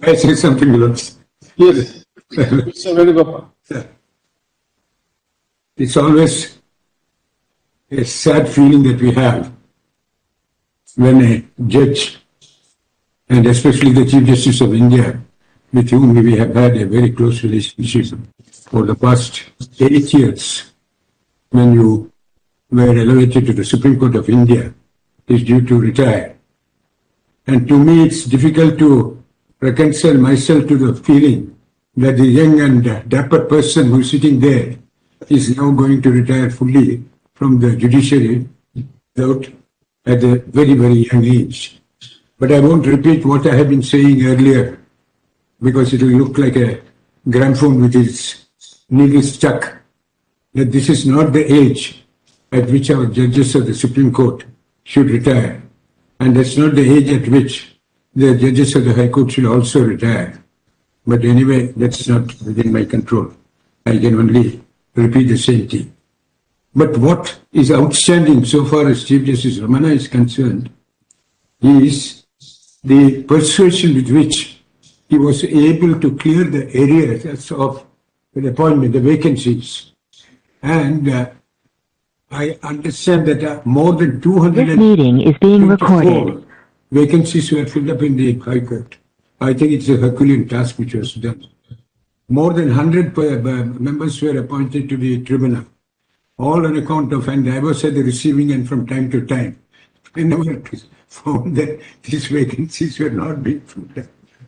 I say something else. Yes. Mr. Venugopal. It's always a sad feeling that we have when a judge, and especially the Chief Justice of India, with whom we have had a very close relationship for the past 8 years, when you were elevated to the Supreme Court of India, is due to retire. And to me, it's difficult to reconcile myself to the feeling that the young and dapper person who is sitting there is now going to retire fully from the judiciary out at a very, very young age. But I won't repeat what I have been saying earlier, because it will look like a gramophone with its needle stuck, that this is not the age at which our judges of the Supreme Court should retire. And that's not the age at which the judges of the High Court should also retire. But anyway, that's not within my control. I can only repeat the same thing. But what is outstanding so far as Chief Justice Ramana is concerned is the persuasion with which he was able to clear the areas of the appointment, the vacancies. And I understand that more than 200 This meeting is being recorded. Vacancies were filled up in the High Court. I think it's a Herculean task which was done. More than 100 members were appointed to the tribunal, all on account of, and I was at the receiving end from time to time. Whenever it was found that these vacancies were not being filled up,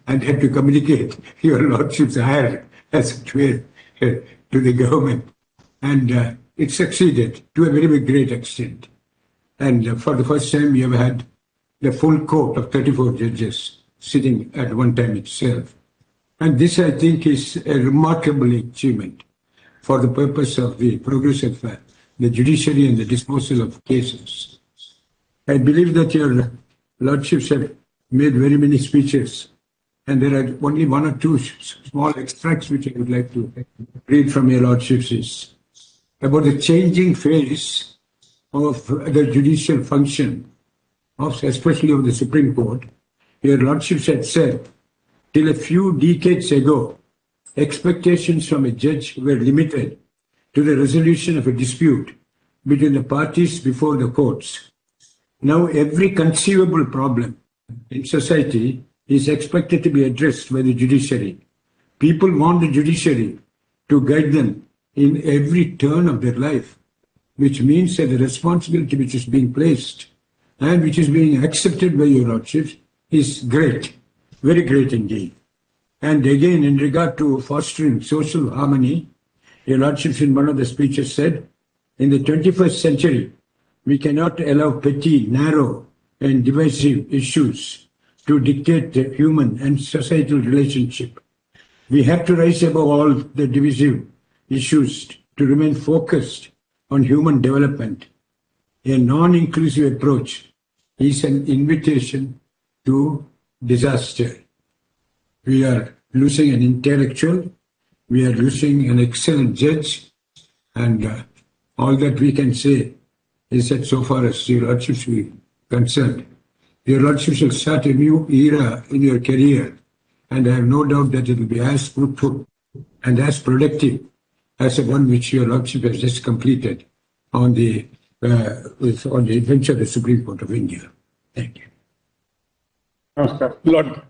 and had to communicate your lordship's hire as it were to the government. And it succeeded to a very, very great extent. And for the first time, we have had the full court of 34 judges sitting at one time itself. And this, I think, is a remarkable achievement for the purpose of the progress of the judiciary and the disposal of cases. I believe that your lordships have made very many speeches, and there are only one or two small extracts which I would like to read from your lordships is about the changing phase of the judicial function, especially of the Supreme Court. Your lordships had said, till a few decades ago, expectations from a judge were limited to the resolution of a dispute between the parties before the courts. Now every conceivable problem in society is expected to be addressed by the judiciary. People want the judiciary to guide them in every turn of their life, which means that the responsibility which is being placed and which is being accepted by your lordships is great, very great indeed. And again, in regard to fostering social harmony, your lordships in one of the speeches said, in the 21st century, we cannot allow petty, narrow, and divisive issues to dictate the human and societal relationship. We have to rise above all the divisive issues to remain focused on human development. A non-inclusive approach is an invitation to disaster. We are losing an intellectual, we are losing an excellent judge, and all that we can say is that so far as your lordships are concerned, your lordships will start a new era in your career, and I have no doubt that it will be as fruitful and as productive as the one which your lordship has just completed on the bench of the Supreme Court of India. Thank you. Namaskar. Lord,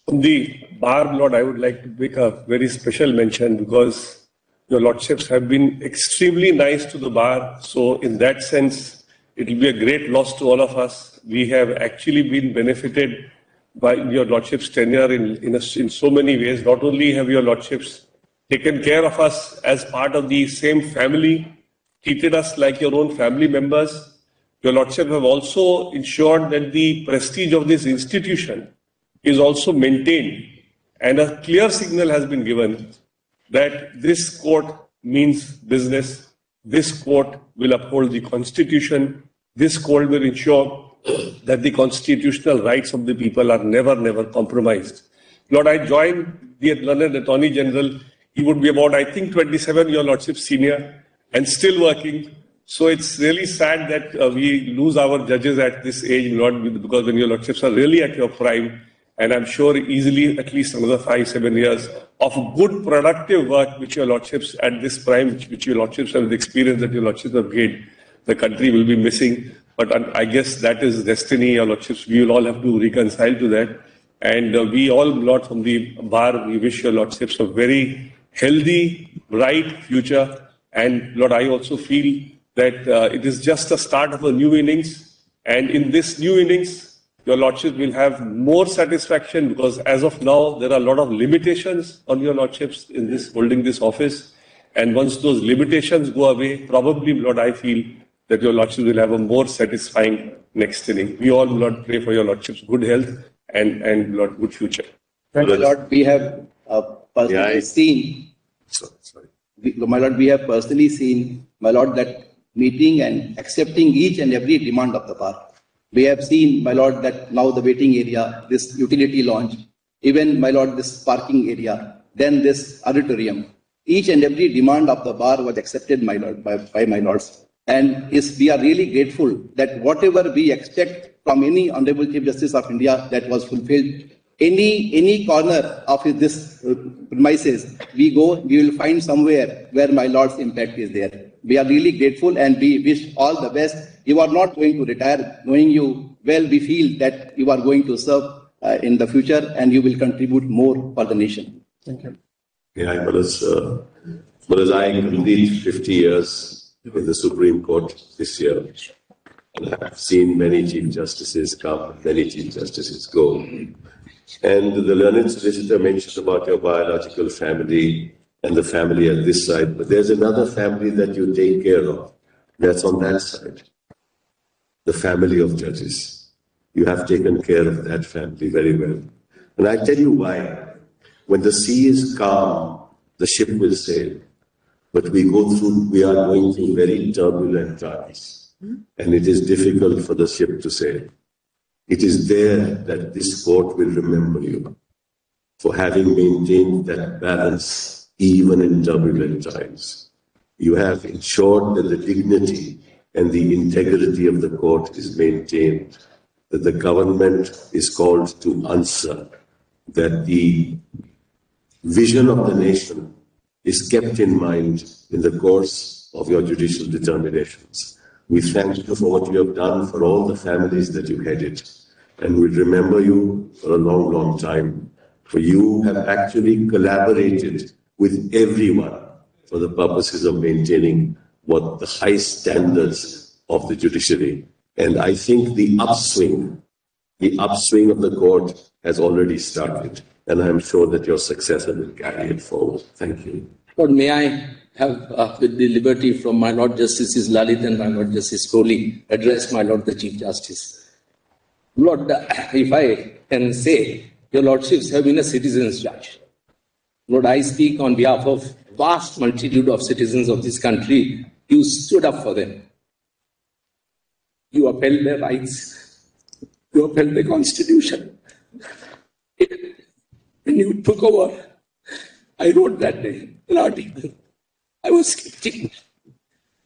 on the bar, Lord, I would like to make a very special mention because your lordships have been extremely nice to the bar. So in that sense, it will be a great loss to all of us. We have actually been benefited by your lordship's tenure in so many ways. Not only have your lordships taken care of us as part of the same family, treated us like your own family members, your lordship have also ensured that the prestige of this institution is also maintained, and a clear signal has been given that this court means business, this court will uphold the constitution, this court will ensure that the constitutional rights of the people are never compromised. Lord, I join the learned Attorney General. He would be about, I think, 27, your lordship senior, and still working. So it's really sad that we lose our judges at this age, Lord, because when your lordships are really at your prime, And I'm sure easily at least another 5-7 years of good productive work which your lordships at this prime, which your lordships have the experience that your lordships have gained, the country will be missing. But I guess that is destiny, your lordships. We will all have to reconcile to that. And we all, Lord, from the bar, we wish your lordships a very healthy, bright future. And Lord, I also feel that it is just the start of a new innings. And in this new innings, your lordship will have more satisfaction because as of now, there are a lot of limitations on your lordships in this holding this office. And once those limitations go away, probably, Lord, I feel that your lordship will have a more satisfying next inning. We all, Lord, pray for your lordship's good health and Lord, good future. Thank you, Lord. We have personally seen, my Lord, we have personally seen, my Lord, that meeting and accepting each and every demand of the bar. We have seen, my Lord, that now the waiting area, this utility launch, even, my Lord, this parking area, then this auditorium. Each and every demand of the bar was accepted, my Lord, by my Lords. And we are really grateful that whatever we expect from any Honorable Chief Justice of India, that was fulfilled. Any corner of this premises, we will find somewhere where my Lord's impact is there. We are really grateful and we wish all the best. You are not going to retire. Knowing you well, we feel that you are going to serve in the future and you will contribute more for the nation. Thank you. Yeah, but as I complete 50 years in the Supreme Court this year, and I've seen many Chief Justices come, many Chief Justices go. And the learned solicitor mentioned about your biological family and the family at this side, but there's another family that you take care of. That's on that side. The family of judges. You have taken care of that family very well. And I tell you why. When the sea is calm, the ship will sail. But we are going through very turbulent times. And it is difficult for the ship to sail. It is there that this court will remember you for having maintained that balance even in turbulent times. You have ensured that the dignity and the integrity of the court is maintained, that the government is called to answer, that the vision of the nation is kept in mind in the course of your judicial determinations. We thank you for what you have done for all the families that you headed, and we'll remember you for a long, long time, for you have actually collaborated with everyone for the purposes of maintaining what the high standards of the judiciary. And I think the upswing of the court has already started, and I'm sure that your successor will carry it forward. Thank you. Lord, may I have, with the liberty from my Lord Justices Lalit and my Lord Justice Kohli, address my Lord the Chief Justice. Lord, if I can say, your Lordships have been a citizen's judge. Lord, I speak on behalf of vast multitude of citizens of this country. You stood up for them. You upheld their rights. You upheld the Constitution. When you took over, I wrote that day an article. I was skeptical.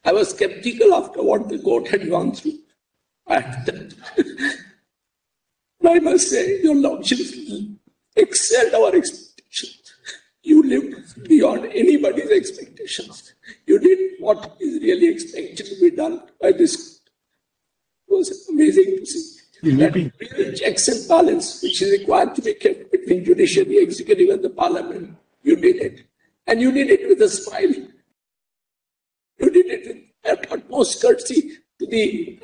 I was skeptical after what the court had gone through. I must say, your Lordships excelled our expectations. You lived beyond anybody's expectations. You did what is really expected to be done by this court. It was amazing to see. That real checks and balance which is required to be kept between judiciary, executive and the parliament. You did it. And you did it with a smile. You did it with utmost courtesy to the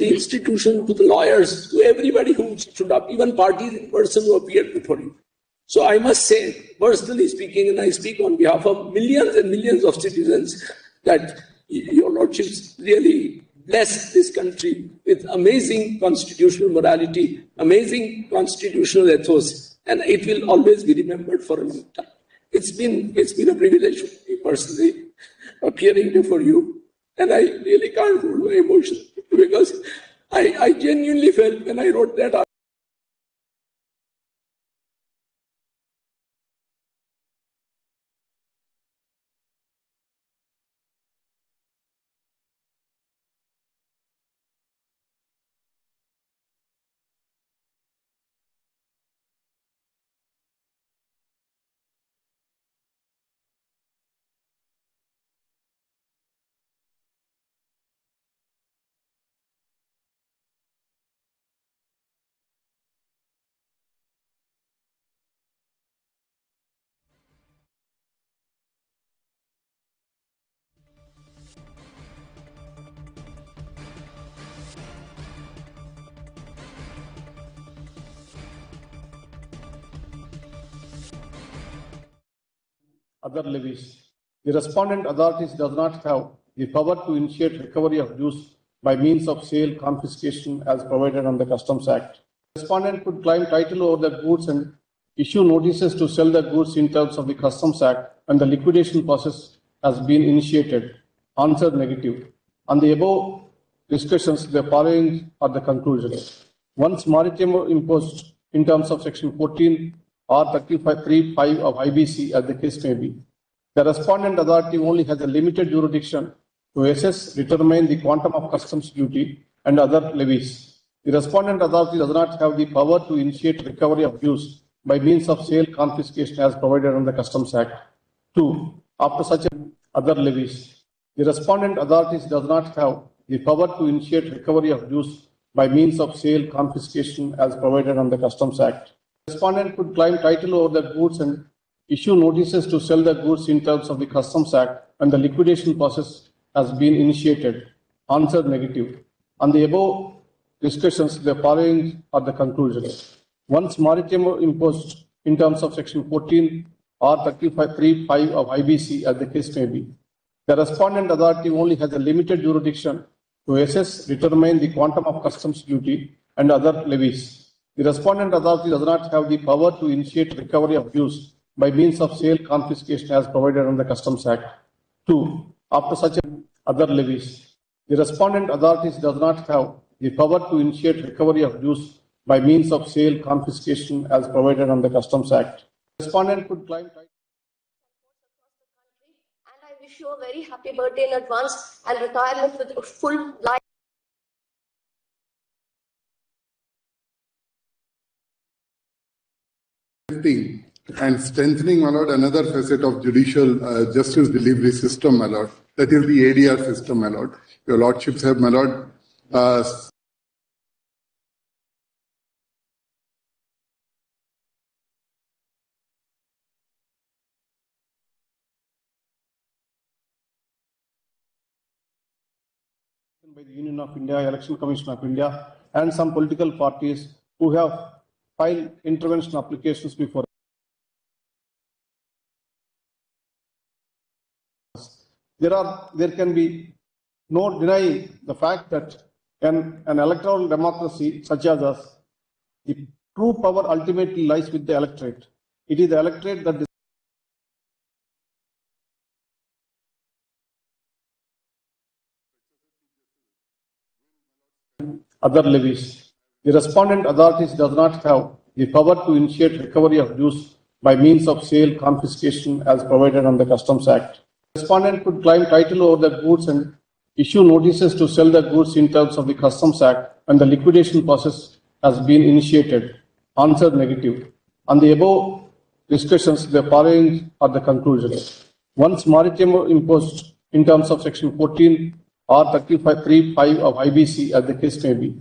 institution, to the lawyers, to everybody who stood up, even parties in person who appeared before you. So I must say, personally speaking, and I speak on behalf of millions and millions of citizens, that your Lordships really blessed this country with amazing constitutional morality, amazing constitutional ethos, and it will always be remembered for a long time. It's been a privilege for me personally appearing before you, and I really can't hold my emotions because I genuinely felt when I wrote that other levies. The respondent authorities does not have the power to initiate recovery of dues by means of sale, confiscation as provided under the Customs Act. The respondent could claim title over the goods and issue notices to sell the goods in terms of the Customs Act, and the liquidation process has been initiated. Answer negative. On the above discussions, the following are the conclusions. Once maritime imposed in terms of section 14 or 35(3)(5) of IBC as the case may be, the respondent authority only has a limited jurisdiction to assess, determine the quantum of customs duty and other levies. The respondent authority does not have the power to initiate recovery of dues by means of sale, confiscation as provided under the Customs Act. 2. After such other levies, the respondent authorities does not have the power to initiate recovery of dues by means of sale, confiscation as provided under the Customs Act. The respondent could claim title over the goods and issue notices to sell the goods in terms of the Customs Act, and the liquidation process has been initiated. Answer negative. On the above discussions, the following are the conclusions. Once maritime imposed in terms of section 14 or 35(3)(5) of IBC as the case may be, the respondent authority only has a limited jurisdiction to assess, determine the quantum of customs duty and other levies. The respondent authority does not have the power to initiate recovery of dues by means of sale, confiscation as provided under the Customs Act. 2. After such other levies, the respondent authorities does not have the power to initiate recovery of dues by means of sale, confiscation as provided under the Customs Act. The respondent could claim title. And I wish you a very happy birthday in advance and retirement with a full life. And strengthening, my lord, another facet of judicial justice delivery system, my lord. That is the ADR system, my lord. Your lordships have, my lord, by the Union of India, Election Commission of India, and some political parties who have filed intervention applications before us. There can be no denying the fact that an electoral democracy such as us, the true power ultimately lies with the electorate. It is the electorate that other levies. The respondent authorities does not have the power to initiate recovery of dues by means of sale, confiscation as provided under the Customs Act. The respondent could claim title over the goods and issue notices to sell the goods in terms of the Customs Act, and the liquidation process has been initiated. Answer negative. On the above discussions, the following are the conclusions. Once maritime imposed in terms of section 14 or 35(3)(5) of IBC as the case may be,